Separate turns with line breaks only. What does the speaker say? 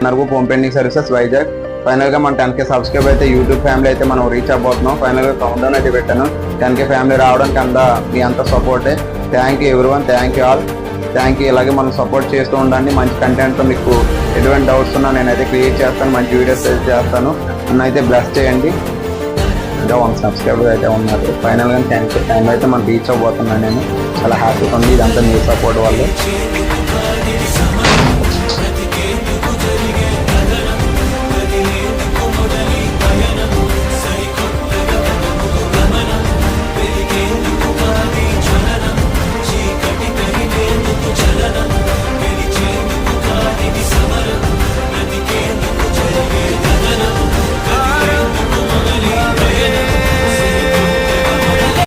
నరుగు home painting services Vizag. ఫైనల్గా మన 10K subscribe అయితే యూట్యూబ్ ఫ్యామిలీ అయితే మనం రీచ్ అవ్వబోతున్నాం. ఫైనల్గా కౌంట్ డౌన్ అయితే పెట్టాను. 10K ఫ్యామిలీ రావడానికి మీ అంత సపోర్టే. Thank you everyone, thank you all, thank you. ఇలాగే మనం సపోర్ట్ చేస్తూ ఉండండి. మంచి కంటెంట్తో మీకు ఎటువంటి డౌట్స్ ఉన్నా నేనైతే క్రియేట్ చేస్తాను, మంచి వీడియోస్ అయితే చేస్తాను. నన్ను అయితే బ్లెస్ చేయండి. ఇంకా 1 సబ్స్క్రైబర్ అయితే ఉన్నారు. ఫైనల్గా 10K ఫ్యామిలీ అయితే మనం రీచ్ అవ్వబోతున్నాను. నేను చాలా హ్యాపీగా ఉంది, ఇదంతా మీ సపోర్ట్ వల్ల.